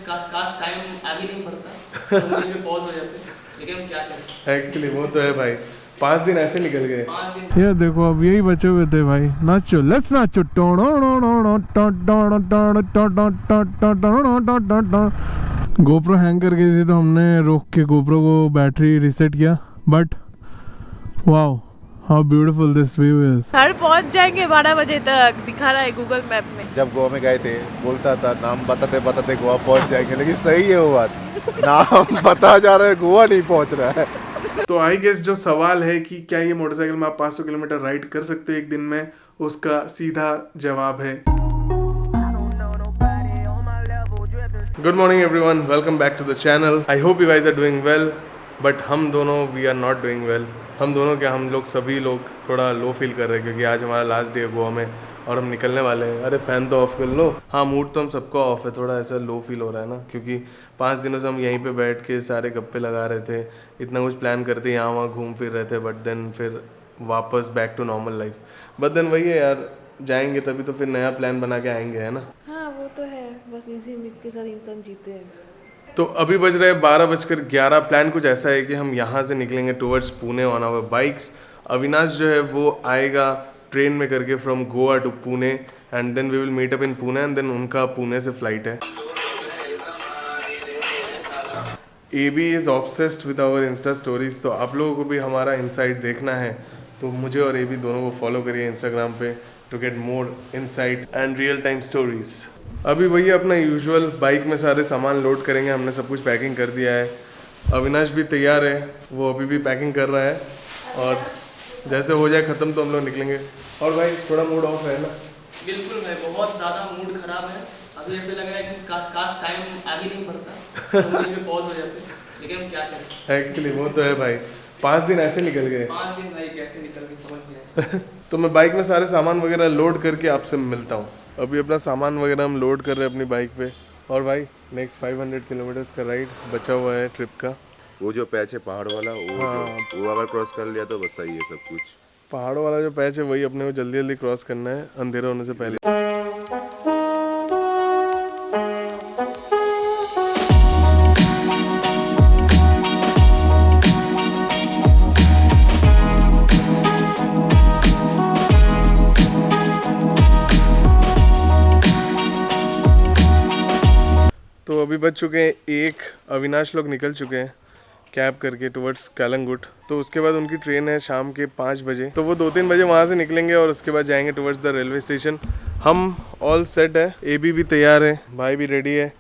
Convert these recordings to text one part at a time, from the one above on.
काश टाइम आगे नहीं बढ़ता तो मुझे पॉज हो जाते, लेकिन हम क्या करें। एक्चुअली वो तो है भाई, 5 दिन ऐसे निकल गए। 5 दिन ये देखो अब यही बचे हुए थे भाई, नाचो लेट्स नाचो। गोप्रो हैंग कर गई थी तो हमने रोक के गोप्रो को बैटरी रीसेट किया, but wow how beautiful this view is. घर पहुंच जाएंगे 12 बजे तक, दिखा रहा है गूगल मैप में। जब गोवा में गए थे बोलता था नाम बताते बताते गोवा पहुंच जाएंगे, लेकिन सही है वो बात, नाम बता जा रहा है गोवा नहीं पहुंच रहा है। तो आई गेस जो सवाल है कि क्या ये मोटरसाइकिल में आप 500 किलोमीटर राइड कर सकते हो एक दिन में, उसका सीधा जवाब है good morning everyone, welcome back to the channel. I hope you guys are doing well, but हम दोनों we are not doing well. हम दोनों क्या, हम लोग सभी लोग थोड़ा लो फील कर रहे हैं क्योंकि आज हमारा लास्ट डे है गोवा में और हम निकलने वाले हैं। अरे फैन तो ऑफ कर लो। हाँ, मूड तो हम सबका ऑफ है, थोड़ा ऐसा लो फील हो रहा है ना, क्योंकि 5 दिनों से हम यहीं पे बैठ के सारे गप्पे लगा रहे थे, इतना कुछ प्लान करते यहाँ वहाँ घूम फिर रहे थे, बट देन फिर वापस back to normal life. But then वही है यार, जाएंगे तभी तो फिर नया प्लान बना के आएंगे, है ना। हाँ वो तो है, बस इसी उम्मीद के साथ इंसान जीते हैं। तो अभी बज रहे 12:11। प्लान कुछ ऐसा है कि हम यहाँ से निकलेंगे towards Pune on our bikes. Avinash जो है वो आएगा ट्रेन में करके from Goa to Pune, and then we will meet up in Pune, and then उनका पुणे से फ्लाइट है। AB is obsessed with our insta stories, तो आप लोगों को भी हमारा इनसाइट देखना है तो मुझे और AB दोनों को फॉलो करिए इंस्टाग्राम पे to get more insight and real time stories. अभी वही अपना यूजुअल बाइक में सारे सामान लोड करेंगे, हमने सब कुछ पैकिंग कर दिया है। अविनाश भी तैयार है, वो अभी भी पैकिंग कर रहा है, और जैसे हो जाए ख़त्म तो हम लोग निकलेंगे। और भाई थोड़ा मूड ऑफ है ना? बिल्कुल भाई, बहुत ज़्यादा मूड खराब है। अभी ऐसे लग रहा है कि काश टाइम आगे नहीं बढ़ता तो मुझे पॉज हो जाते, लेकिन हम क्या करें। एक्चुअली वो तो है भाई, 5 दिन ऐसे निकल गए। 5 दिन भाई कैसे निकल के समझ नहीं आया। तो मैं बाइक में सारे सामान वगैरह लोड करके आपसे मिलता हूँ। अभी अपना सामान वगैरह हम लोड कर रहे हैं अपनी बाइक पे, और भाई नेक्स्ट 500 किलोमीटर्स का राइड बचा हुआ है ट्रिप का। वो जो पैच है पहाड़ वाला, वो अगर क्रॉस कर लिया तो बस सही है सब कुछ। पहाड़ों वाला जो पैच है वही अपने को जल्दी जल्दी क्रॉस करना है, अंधेरा होने से पहले। तो अभी बज चुके हैं 1, अविनाश लोग निकल चुके हैं कैब करके टुवर्ड्स कलंगुट। तो उसके बाद उनकी ट्रेन है शाम के 5 बजे, तो वो 2-3 बजे वहाँ से निकलेंगे और उसके बाद जाएंगे टुवर्ड्स द रेलवे स्टेशन। हम ऑल सेट है, AB भी तैयार है, भाई भी रेडी है,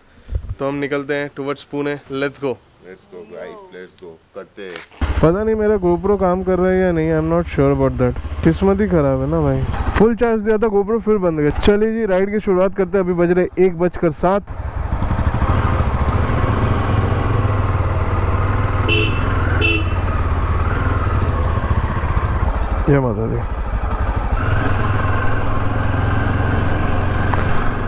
तो हम निकलते हैं towards Pune. Let's go guys, let's go करते हैं। पता नहीं मेरा गोप्रो काम कर रहा है या नहीं, I am not sure about that. किस्मत ही खराब है ना भाई, फुल चार्ज दिया था गोप्रो फिर बंद गया। चलिए जी राइड की शुरुआत करते हैं। अभी बज रहे 1:07। जय माता दी।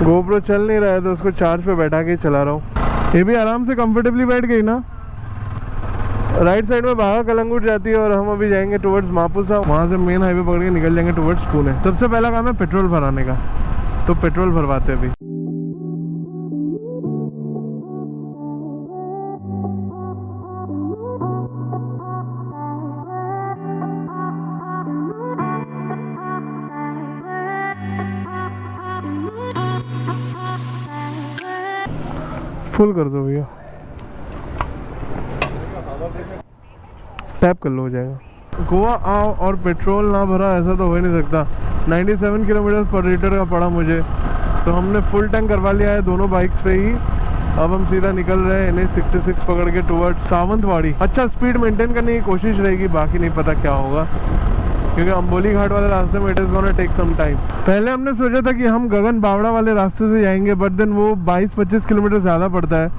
गोप्रो चल नहीं रहा है तो उसको चार्ज पे बैठा के चला रहा हूँ। ये भी आराम से कंफर्टेबली बैठ गई ना। राइट साइड में बागा कलंगुट जाती है और हम अभी जाएंगे टुवर्ड्स मापुसा, वहाँ से मेन हाईवे पकड़ के निकल जाएंगे टुवर्ड्स पुणे। सबसे पहला काम है पेट्रोल भराने का, तो पेट्रोल भरवाते हैं अभी। फुल कर दो भैया, टैप कर लो, हो जाएगा। गोवा आओ और पेट्रोल ना भरा, ऐसा तो हो ही नहीं सकता। 97 किलोमीटर पर लीटर का पड़ा मुझे, तो हमने फुल टैंक करवा लिया है दोनों बाइक्स पे ही। अब हम सीधा निकल रहे हैं NH 66 पकड़ के टुवर्ड्स सावंतवाड़ी। अच्छा स्पीड मेंटेन करने की कोशिश रहेगी, बाकी नहीं पता क्या होगा, क्योंकि अंबोली घाट वाले रास्ते में it is gonna take some time. पहले हमने सोचा था कि हम गगन बावड़ा वाले रास्ते से जाएंगे, बट देन वो 22-25 किलोमीटर ज़्यादा पड़ता है।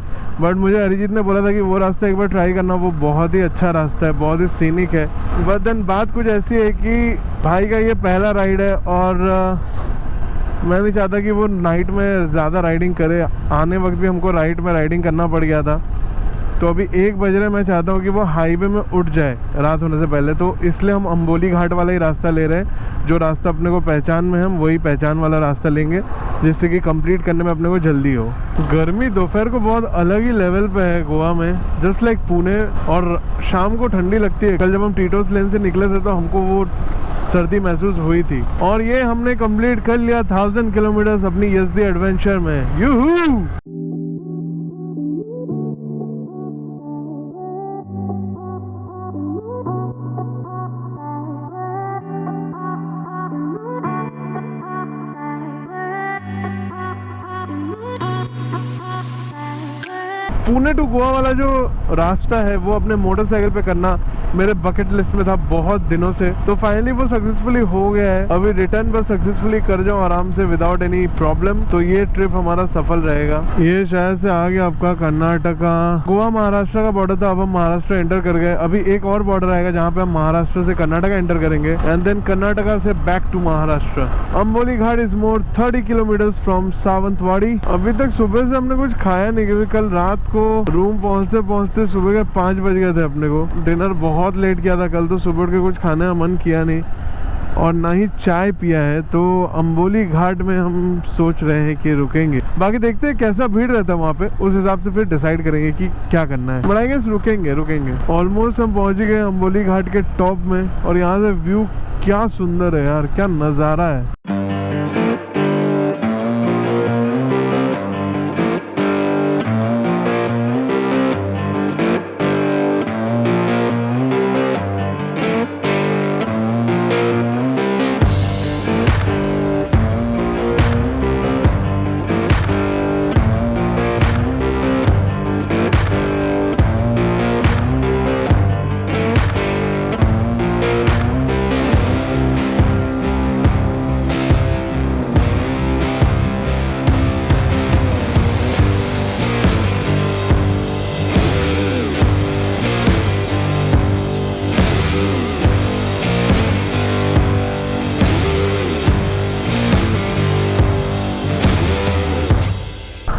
बट मुझे अरिजीत ने बोला था कि वो रास्ता एक बार ट्राई करना, वो बहुत ही अच्छा रास्ता है, बहुत ही सीनिक है। बट देन बात कुछ ऐसी है कि भाई का ये पहला राइड है और मैं नहीं चाहता कि वो नाइट में ज़्यादा राइडिंग करे। आने वक्त भी हमको राइट में राइडिंग करना पड़ गया था, तो अभी 1 बज रहे, मैं चाहता हूँ कि वो हाईवे में उठ जाए रात होने से पहले। तो इसलिए हम अम्बोली घाट वाला ही रास्ता ले रहे हैं। जो रास्ता अपने को पहचान में है हम वही पहचान वाला रास्ता लेंगे, जिससे कि कंप्लीट करने में अपने को जल्दी हो। गर्मी दोपहर को बहुत अलग ही लेवल पे है गोवा में, जस्ट लाइक पुणे। और शाम को ठंडी लगती है। कल जब हम टीटोस लेन से निकले थे तो हमको वो सर्दी महसूस हुई थी। और ये हमने कंप्लीट कर लिया 1000 किलोमीटर अपनी यजदी एडवेंचर में। यूहू! पुणे टू गोवा वाला जो रास्ता है वो अपने मोटरसाइकिल पे करना मेरे बकेट लिस्ट में था बहुत दिनों से। तो फाइनली वो सक्सेसफुली हो गया है। अभी रिटर्न बस सक्सेसफुली कर जाऊं आराम से विदाउट एनी प्रॉब्लम, तो ये ट्रिप हमारा सफल रहेगा। ये शायद से आ गया आपका कर्नाटका। गोवा महाराष्ट्र का बॉर्डर था, अब हम महाराष्ट्र एंटर कर गए। अभी एक और बॉर्डर आएगा जहाँ पे हम महाराष्ट्र से कर्नाटका एंटर करेंगे एंड देन कर्नाटका से back to Maharashtra. Amboli Ghat is more 30 kilometre from Sawantwadi. अभी तक सुबह से हमने कुछ खाया नहीं, क्योंकि कल रात को रूम पहुंचते पहुंचते सुबह के 5 बज गए थे। अपने को डिनर बहुत लेट किया था कल, तो सुबह उठ के कुछ खाने का मन किया नहीं और ना ही चाय पिया है। तो अम्बोली घाट में हम सोच रहे हैं कि रुकेंगे। बाकी देखते हैं कैसा भीड़ रहता है वहाँ पे, उस हिसाब से फिर डिसाइड करेंगे कि क्या करना है। बढ़ाएंगे रुकेंगे। ऑलमोस्ट हम पहुँच गए अम्बोली घाट के टॉप में और यहाँ से व्यू क्या सुंदर है यार, क्या नज़ारा है।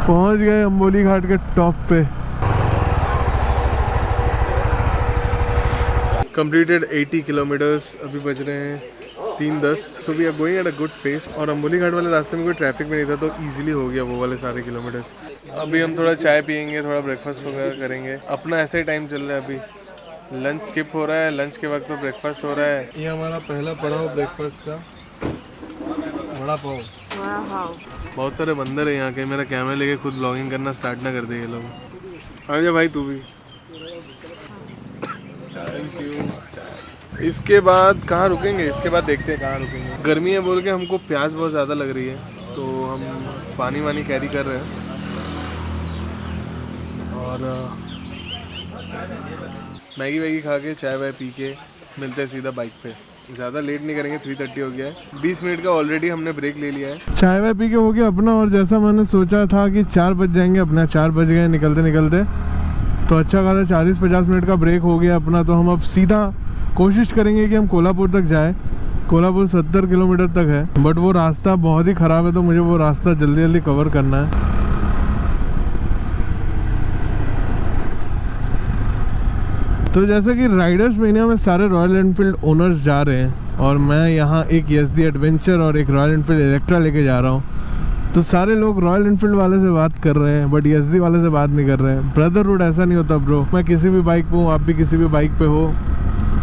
पहुंच गए अम्बोली घाट के टॉप पे। कंप्लीटेड 80 किलोमीटर्स, अभी बज रहे हैं 3:10। So we are going at a good pace. और अम्बोली घाट वाले रास्ते में कोई ट्रैफिक भी नहीं था, तो इजीली हो गया वो वाले सारे किलोमीटर्स। अभी हम थोड़ा चाय पियेंगे, थोड़ा ब्रेकफास्ट वगैरह करेंगे। अपना ऐसा ही टाइम चल रहा है, अभी लंच स्किप हो रहा है, लंच के वक्त में ब्रेकफास्ट हो रहा है। ये हमारा पहला पड़ाव ब्रेकफास्ट का वड़ा पाव। बहुत सारे बंदर है यहाँ के, मेरा कैमरा लेके खुद ब्लॉगिंग करना स्टार्ट ना कर दे ये लोग। आ जा भाई तू भी। Thank you. इसके बाद कहाँ रुकेंगे? इसके बाद देखते हैं कहाँ रुकेंगे। गर्मी है बोल के हमको प्यास बहुत ज़्यादा लग रही है, तो हम पानी वानी कैरी कर रहे हैं और मैगी वैगी खा के चाय वाय पी के मिलते हैं सीधा बाइक पे। ज़्यादा लेट नहीं करेंगे, 3:30 हो गया है। 20 मिनट का ऑलरेडी हमने ब्रेक ले लिया है। चाय वाय पी के हो गया अपना, और जैसा मैंने सोचा था कि 4 बज जाएंगे, अपना 4 बज गए निकलते निकलते। तो अच्छा खासा 40-50 मिनट का ब्रेक हो गया अपना। तो हम अब सीधा कोशिश करेंगे कि हम कोल्हापुर तक जाए। कोल्हापुर 70 किलोमीटर तक है, बट वो रास्ता बहुत ही ख़राब है, तो मुझे वो रास्ता जल्दी जल्दी कवर करना है। तो जैसा कि राइडर्स मेनिया में सारे रॉयल एनफील्ड ओनर्स जा रहे हैं और मैं यहाँ एक यजदी एडवेंचर और एक रॉयल एनफील्ड इलेक्ट्रा लेके जा रहा हूँ। तो सारे लोग रॉयल एनफील्ड वाले से बात कर रहे हैं, बट यजदी वाले से बात नहीं कर रहे हैं। ब्रदरहुड ऐसा नहीं होता ब्रो। मैं किसी भी बाइक पे हूँ, आप भी किसी भी बाइक पे हो,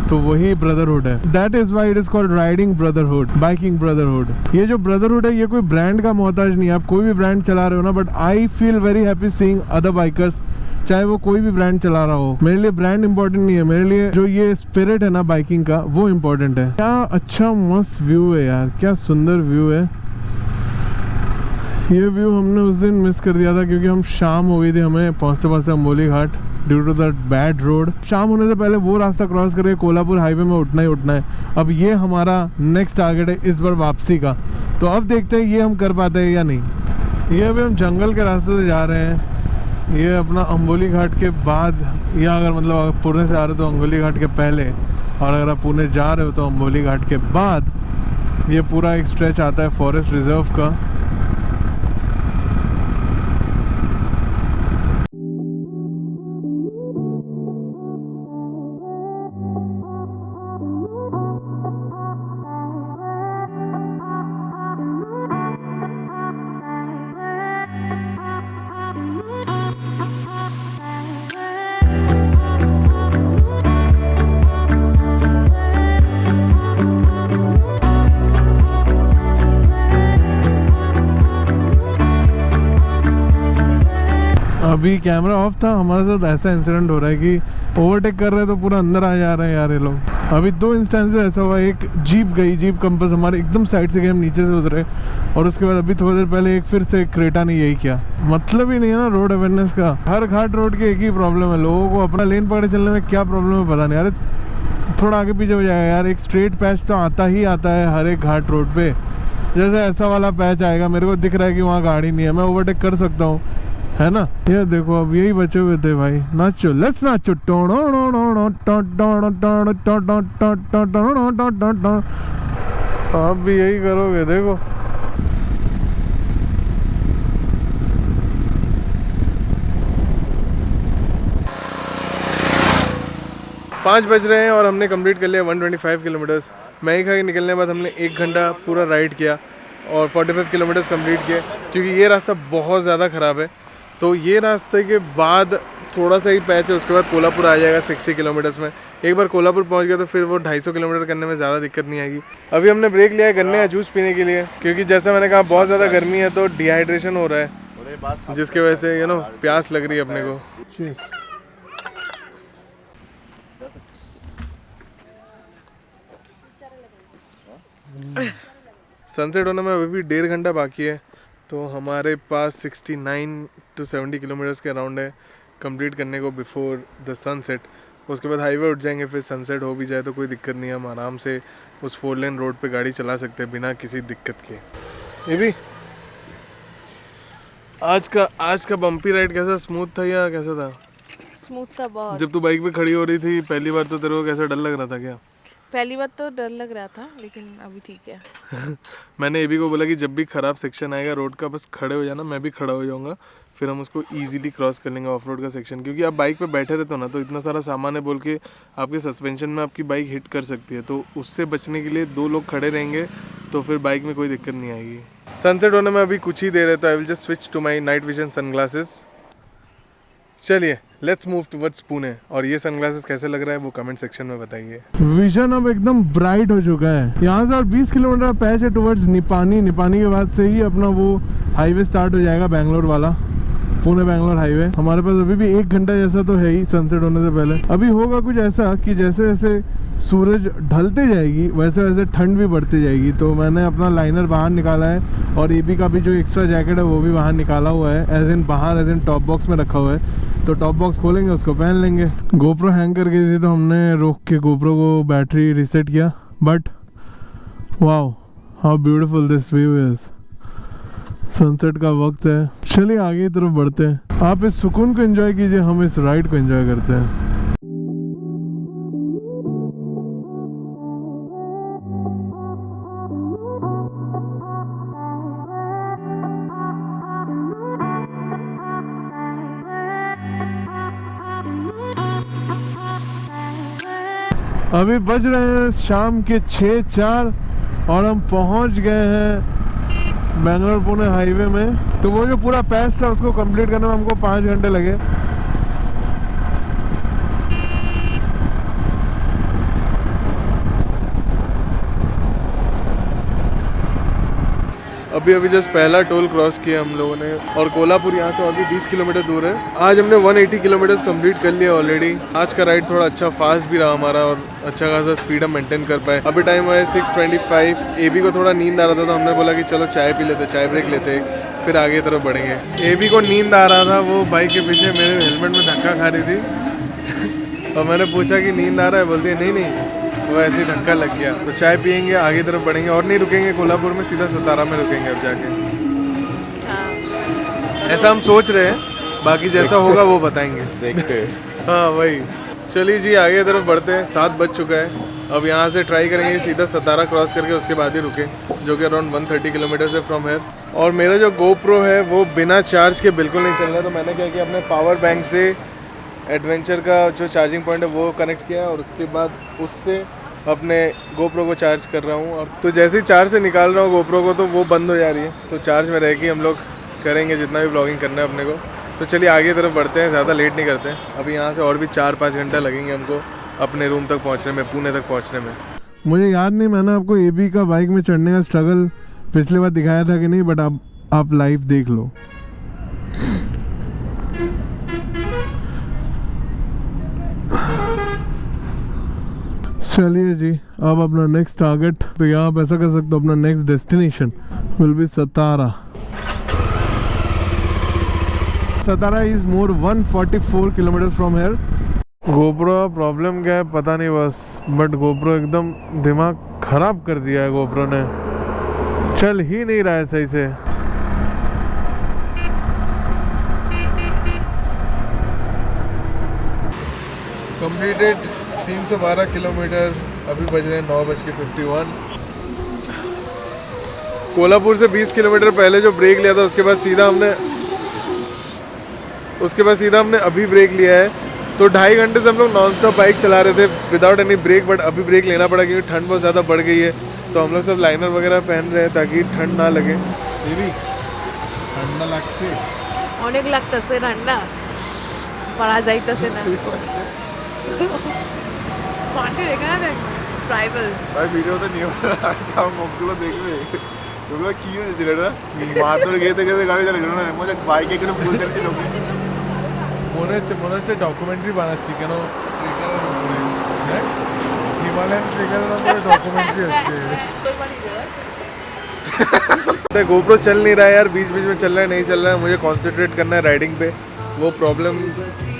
तो वही ब्रदरहुड है। That is why it is called riding brotherhood, biking brotherhood. ये जो ब्रदरहुड है ये कोई ब्रांड का मोहताज नहीं है। आप कोई भी ब्रांड चला रहे हो ना, but I feel very happy seeing other bikers, चाहे वो कोई भी ब्रांड चला रहा हो। मेरे लिए ब्रांड इंपॉर्टेंट नहीं है, मेरे लिए जो ये स्पिरिट है ना बाइकिंग का, वो इम्पोर्टेंट है। क्या अच्छा मस्त व्यू है यार, क्या सुंदर व्यू है। ये व्यू हमने उस दिन मिस कर दिया था क्योंकि हम शाम हो गई थी हमें पहुँचते पहुँचते Amboli Ghat, due to that bad road. शाम होने से पहले वो रास्ता क्रॉस करके कोल्हापुर हाईवे में उठना ही उठना है। अब ये हमारा नेक्स्ट टारगेट है इस बार वापसी का। तो अब देखते हैं ये हम कर पाते हैं या नहीं। ये अभी हम जंगल के रास्ते से जा रहे हैं। ये अपना अम्बोली घाट के बाद, या अगर मतलब अगर पुणे से आ रहे हो तो अम्बोली घाट के पहले, और अगर आप पुणे जा रहे हो तो अम्बोली घाट के बाद ये पूरा एक स्ट्रेच आता है फॉरेस्ट रिजर्व का। अभी कैमरा ऑफ था, हमारे साथ ऐसा इंसिडेंट हो रहा है कि ओवरटेक कर रहे हैं तो पूरा अंदर आ जा रहे हैं यार ये लोग। अभी 2 इंस्टेंसेस ऐसा हुआ, एक जीप कंपस हमारे एकदम साइड से गए, हम नीचे से उतरे, और उसके बाद अभी थोड़ी देर पहले एक फिर से क्रेटा ने यही किया। मतलब ही नहीं है ना रोड अवेयरनेस का। हर घाट रोड की एक ही प्रॉब्लम है, लोगों को अपना लेन पकड़े चलने में क्या प्रॉब्लम है पता नहीं। अरे थोड़ा आगे पीछे हो जाएगा यार, एक स्ट्रेट पैच तो आता ही आता है हर एक घाट रोड पे। जैसे ऐसा वाला पैच आएगा, मेरे को दिख रहा है कि वहाँ गाड़ी नहीं है, मैं ओवरटेक कर सकता हूँ, है ना। ये देखो अब यही बचे हुए थे भाई, नाचो लेट्स नाचो। आप भी यही करोगे, देखो। पाँच बज रहे हैं और हमने कंप्लीट कर लिया 125 किलोमीटर्स। मैगी खा के निकलने के बाद हमने 1 घंटा पूरा राइड किया और 45 किलोमीटर्स कंप्लीट किए, क्योंकि ये रास्ता बहुत ज़्यादा ख़राब है। तो ये रास्ते के बाद थोड़ा सा ही पैच है, उसके बाद कोल्हापुर आ जाएगा 60 किलोमीटर्स में। एक बार कोल्हापुर पहुंच गया तो फिर वो 250 किलोमीटर करने में ज़्यादा दिक्कत नहीं आएगी। अभी हमने ब्रेक लिया है गन्ने का जूस पीने के लिए, क्योंकि जैसा मैंने कहा बहुत ज़्यादा गर्मी है तो डिहाइड्रेशन हो रहा है, जिसकी वजह से यू नो प्यास लग रही है अपने को। सनसेट होने में अभी भी 1.5 घंटा बाकी है, तो हमारे पास 69 to 70 किलोमीटर्स के अराउंड है कंप्लीट करने को बिफोर द सनसेट। उसके बाद हाईवे उठ जाएंगे, फिर सनसेट हो भी जाए तो कोई दिक्कत नहीं है, हम आराम से उस 4 लेन रोड पे गाड़ी चला सकते हैं बिना किसी दिक्कत के। ये भी आज का बम्पी राइड कैसा, स्मूथ था या कैसा था? स्मूथ था बहुत। जब तू बाइक पे खड़ी हो रही थी पहली बार तो तेरे को कैसा डर लग रहा था क्या? पहली बार तो डर लग रहा था, लेकिन अभी ठीक है। मैंने एबी को बोला कि जब भी ख़राब सेक्शन आएगा रोड का बस खड़े हो जाना, मैं भी खड़ा हो जाऊंगा, फिर हम उसको इजीली क्रॉस कर लेंगे ऑफ रोड का सेक्शन। क्योंकि आप बाइक पे बैठे रहते हो ना, तो इतना सारा सामान है बोल के आपके सस्पेंशन में आपकी बाइक हिट कर सकती है, तो उससे बचने के लिए 2 लोग खड़े रहेंगे तो फिर बाइक में कोई दिक्कत नहीं आएगी। सनसेट होने में अभी कुछ ही देर है, तो I will just switch to my night vision sunglasses. चलिए लेट्स मूव टुवर्ड्स पुणे। और ये सनग्लासेस कैसे लग रहा है वो कमेंट सेक्शन में बताइए। विजन अब एकदम ब्राइट हो चुका है। यहाँ से और 20 किलोमीटर पैच है टुवर्ड्स निपानी। निपानी के बाद से ही अपना वो हाईवे स्टार्ट हो जाएगा, बैंगलोर वाला, पुणे बैंगलोर हाईवे। हमारे पास अभी भी 1 घंटा जैसा तो है ही सनसेट होने से पहले। अभी होगा कुछ ऐसा कि जैसे जैसे सूरज ढलते जाएगी वैसे वैसे ठंड भी बढ़ती जाएगी। तो मैंने अपना लाइनर बाहर निकाला है और एबी का भी जो एक्स्ट्रा जैकेट है वो भी बाहर निकाला हुआ है, एज इन टॉप बॉक्स में रखा हुआ है। तो टॉप बॉक्स खोलेंगे, उसको पहन लेंगे। गोप्रो हैंग कर गई थी तो हमने रोक के गोप्रो को बैटरी रीसेट किया। But wow how beautiful this view is. Sunset का वक्त है, चलिए आगे की तरफ बढ़ते हैं। आप इस सुकून को एंजॉय कीजिए, हम इस राइड को एंजॉय करते हैं। अभी बज रहे हैं शाम के 6:04 और हम पहुंच गए हैं बैंगलोर पुणे हाईवे में। तो वो जो पूरा पैच था उसको कंप्लीट करने में हमको 5 घंटे लगे। अभी जस्ट पहला टोल क्रॉस किया हम लोगों ने, और कोल्हापुर यहाँ से और भी 20 किलोमीटर दूर है। आज हमने 180 किलोमीटर्स कंप्लीट कर लिया ऑलरेडी। आज का राइड थोड़ा अच्छा फास्ट भी रहा हमारा और अच्छा खासा स्पीड हम मेंटेन कर पाए। अभी टाइम हुआ है 6:25। एबी को थोड़ा नींद आ रहा था तो हमने बोला कि चलो चाय पी लेते, चाय ब्रेक लेते, फिर आगे तरफ बढ़ेंगे। एबी को नींद आ रहा था, वो बाइक के पीछे मेरे हेलमेट में धक्का खा रही थी और मैंने पूछा कि नींद आ रहा है, बोलती है नहीं, वो ऐसे ही धक्का लग गया। तो चाय पियेंगे, आगे तरफ बढ़ेंगे और नहीं रुकेंगे कोल्हापुर में, सीधा सतारा में रुकेंगे अब जाके। ऐसा हम सोच रहे हैं, बाकी जैसा होगा वो बताएंगे, देखते हैं। हाँ वही। चलिए जी आगे तरफ बढ़ते हैं। 7 बज चुका है। अब यहाँ से ट्राई करेंगे सीधा सतारा क्रॉस करके उसके बाद ही रुके, जो कि अराउंड 130 किलोमीटर है फ्रॉम हेयर। और मेरा जो GoPro है वो बिना चार्ज के बिल्कुल नहीं चल रहा, तो मैंने क्या किया, अपने पावर बैंक से एडवेंचर का जो चार्जिंग पॉइंट है वो कनेक्ट किया और उसके बाद उससे अपने GoPro को चार्ज कर रहा हूँ। और तो जैसे ही चार्ज से निकाल रहा हूँ GoPro को तो वो बंद हो जा रही है, तो चार्ज में रह के हम लोग करेंगे जितना भी ब्लॉगिंग करना है अपने को। तो चलिए आगे तरफ बढ़ते हैं, ज़्यादा लेट नहीं करते हैं। अभी यहाँ से और भी 4-5 घंटा लगेंगे हमको अपने रूम तक पहुँचने में, पुणे तक पहुँचने में। मुझे याद नहीं मैंने आपको एबी का बाइक में चढ़ने का स्ट्रगल पिछली बार दिखाया था कि नहीं, बट आप लाइव देख लो। चलिए जी, अब अपना नेक्स्ट टारगेट, तो यहाँ आप ऐसा कर सकते हो, अपना next destination will be Satara. Satara is more 144 kilometres from here. GoPro problem क्या है पता नहीं बस, बट गोप्रो एकदम दिमाग खराब कर दिया है. गोप्रो ने चल ही नहीं रहा है सही से. Completed 312 kilometre. अभी बज रहे हैं 9:51. कोल्हापुर से 20 किलोमीटर पहले जो ब्रेक लिया था उसके बाद सीधा हमने अभी ब्रेक लिया है. तो 2.5 घंटे से हम लोग नॉन स्टॉप बाइक चला रहे थे विदाउट एनी ब्रेक, बट अभी ब्रेक लेना पड़ा क्योंकि ठंड बहुत ज़्यादा बढ़ गई है. तो हम लोग सब लाइनर वगैरह पहन रहे हैं ताकि ठंड ना लगे. ये भी ठंडा लगसे অনেক লাগতেছে ঠান্ডা, পারা যাইতেছে না। মাঠে এখানে দেখ ট্রাইবাল ভাই ভিডিওতে নিয়ে যাও, মুখগুলো দেখবে ওগুলো কি হয়েছিল এটা মার ধরে গেতে গেতে গাড়ি চালাচ্ছিল না, মজা বাইকে এখানে ফুল চালিয়ে লোকে মনে হচ্ছে ডকুমেন্টারি বানাচ্ছি কেন ট্রেকারের উপরে, হ্যাঁ হিমালয়ান ট্রেকারের উপরে ডকুমেন্টারি হচ্ছে. गोप्रो चल नहीं रहा है यार, बीच बीच में चल रहा है, नहीं चल रहा है. मुझे कंसंट्रेट करना है राइडिंग पे, वो प्रॉब्लम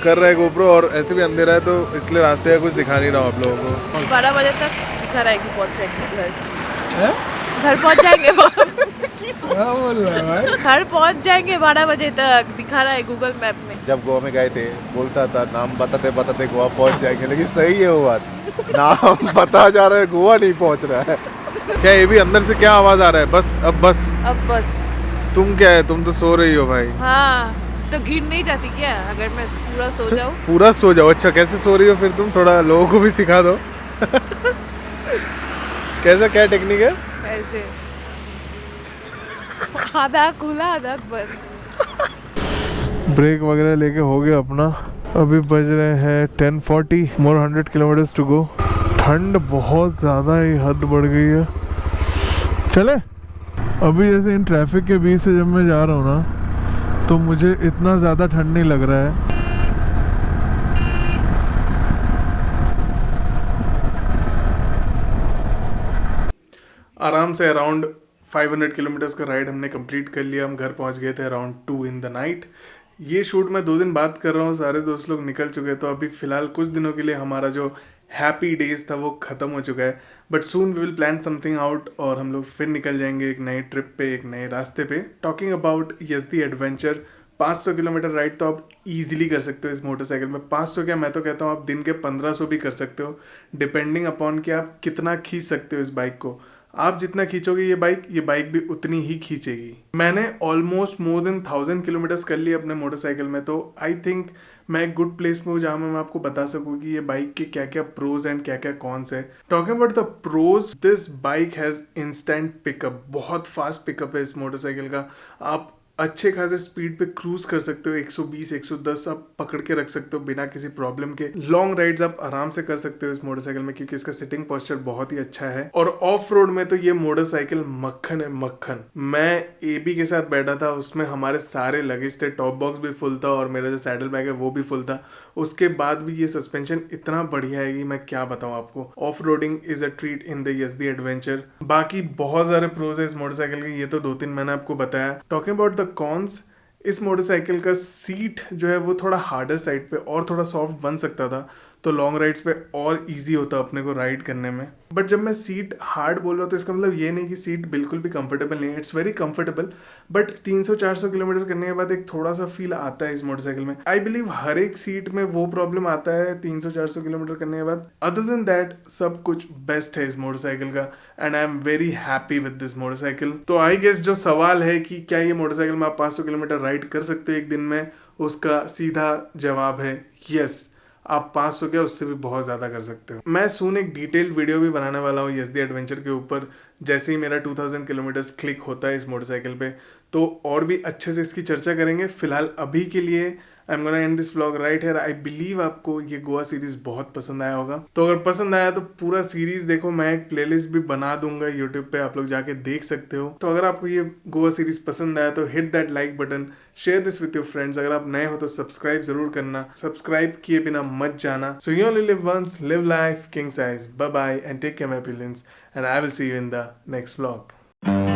कर रहा है गोप्रो. और ऐसे भी अंधेरा है तो इसलिए रास्ते का कुछ दिखा नहीं रहा हूँ आप लोगों को. 12 बजे तक दिखा रहा है कि पहुंच जाएंगे घर. हैं? घर पहुंच जाएंगे. क्या बोल रहा है भाई? घर पहुंच जाएंगे 12 बजे तक दिखा रहा है गूगल मैप में. जब गोवा में गए थे बोलता था नाम बताते बताते गोवा पहुंच जाएंगे, लेकिन सही है वो बात. नाम बता जा रहा है, गोवा नहीं पहुंच रहा है. क्या ये भी अंदर से क्या आवाज आ रहा है? बस अब बस. तुम क्या है, तुम तो सो रही हो भाई. हाँ तो गिर नहीं जाती क्या अगर मैं पूरा सो जाऊँ? पूरा सो जाओ. अच्छा कैसे सो रही हो फिर तुम? थोड़ा लोगों को भी सिखा दो. कैसा क्या टेक्निक है? ऐसे आधा खुला आधा बंद. ब्रेक वगैरह लेके हो गया अपना. अभी बज रहे हैं 10:40. मोर 100 किलोमीटर्स टू गो. ठंड बहुत ज़्यादा ही हद बढ़ गई है. चले अभी जैसे इन ट्रैफिक के बीच से जब मैं जा रहा हूँ ना तो मुझे इतना ज़्यादा ठंड नहीं लग रहा है. आराम से अराउंड 500 किलोमीटर्स का राइड हमने कंप्लीट कर लिया. हम घर पहुंच गए थे अराउंड 2 in the night. ये शूट मैं 2 दिन बाद कर रहा हूँ, सारे दोस्त लोग निकल चुके हैं. तो अभी फ़िलहाल कुछ दिनों के लिए हमारा जो हैप्पी डेज था वो ख़त्म हो चुका है. But soon we will plan something out और हम लोग फिर निकल जाएंगे एक नए ट्रिप पे, एक नए रास्ते पे. Talking about Yezdi adventure, 500 kilometre ride तो आप इजीली कर सकते हो इस मोटरसाइकिल में. 500 क्या, मैं तो कहता हूँ आप दिन के 1500 भी कर सकते हो, डिपेंडिंग अपॉन कि आप कितना खींच सकते हो इस बाइक को. आप जितना खींचोगे ये बाइक भी उतनी ही खींचेगी. मैंने ऑलमोस्ट मोर देन 1000 किलोमीटर्स कर लिए अपने मोटरसाइकिल में. तो आई थिंक मैं एक गुड प्लेस में हूँ जहाँ मैं आपको बता सकूँ कि ये बाइक के क्या क्या प्रोज एंड क्या क्या कॉन्स है. Talking about the pros, this bike has instant pickup. बहुत फास्ट पिकअप है इस मोटरसाइकिल का. आप अच्छे खासे स्पीड पे क्रूज कर सकते हो. 120 110 आप पकड़ के रख सकते हो बिना किसी प्रॉब्लम के. लॉन्ग राइड्स आप आराम से कर सकते हो इस मोटरसाइकिल में क्योंकि इसका सिटिंग पोस्चर बहुत ही अच्छा है. और ऑफ रोड में तो ये मोटरसाइकिल मक्खन है, मक्खन. मैं एबी के साथ बैठा था, उसमें हमारे सारे लगेज थे, टॉप बॉक्स भी फुल था और मेरा जो सैडल बैग है वो भी फुल था. उसके बाद भी ये सस्पेंशन इतना बढ़िया है कि मैं क्या बताऊँ आपको. Off roading is a treat in the Yezdi adventure. बाकी बहुत सारे प्रोज है इस मोटरसाइकिल के, ये तो 2-3 मैंने आपको बताया. टॉकिंग अबाउट द कॉन्स, इस मोटरसाइकिल का सीट जो है वो थोड़ा हार्डर साइड पे और थोड़ा सॉफ्ट बन सकता था तो लॉन्ग राइड्स पे और इजी होता अपने को राइड करने में. बट जब मैं सीट हार्ड बोल रहा हूँ तो इसका मतलब ये नहीं कि सीट बिल्कुल भी कंफर्टेबल नहीं है. It's very comfortable. But 300-400 kilometre करने के बाद एक थोड़ा सा फील आता है इस मोटरसाइकिल में. आई बिलीव हर एक सीट में वो प्रॉब्लम आता है 300-400 किलोमीटर करने के बाद. अदर देन दैट सब कुछ बेस्ट है इस मोटरसाइकिल का and I am very happy with this motorcycle. तो आई गेस जो सवाल है कि क्या ये मोटरसाइकिल में आप 500 किलोमीटर राइड कर सकते हो एक दिन में, उसका सीधा जवाब है यस. आप 500 क्या उससे भी बहुत ज़्यादा कर सकते हो. मैं सून एक डिटेल्ड वीडियो भी बनाने वाला हूँ यज़दी एडवेंचर के ऊपर जैसे ही मेरा 2000 किलोमीटर्स क्लिक होता है इस मोटरसाइकिल पे, तो और भी अच्छे से इसकी चर्चा करेंगे. फिलहाल अभी के लिए I am gonna and this vlog right here. I believe आपको ये गोवा सीरीज बहुत पसंद आया होगा, तो अगर पसंद आया तो पूरा सीरीज देखो। मैं एक प्लेलिस्ट भी बना दूंगा यूट्यूब पे, आप लोग जाके देख सकते हो। तो अगर आपको ये गोवा सीरीज पसंद आया तो hit that like button, share this with your friends. अगर आप नए हो तो सब्सक्राइब जरूर करना, सब्सक्राइब किए बिना मत जाना। So you only live once, live life king size. Bye bye and take care my pillions, and I will see you in the next vlog.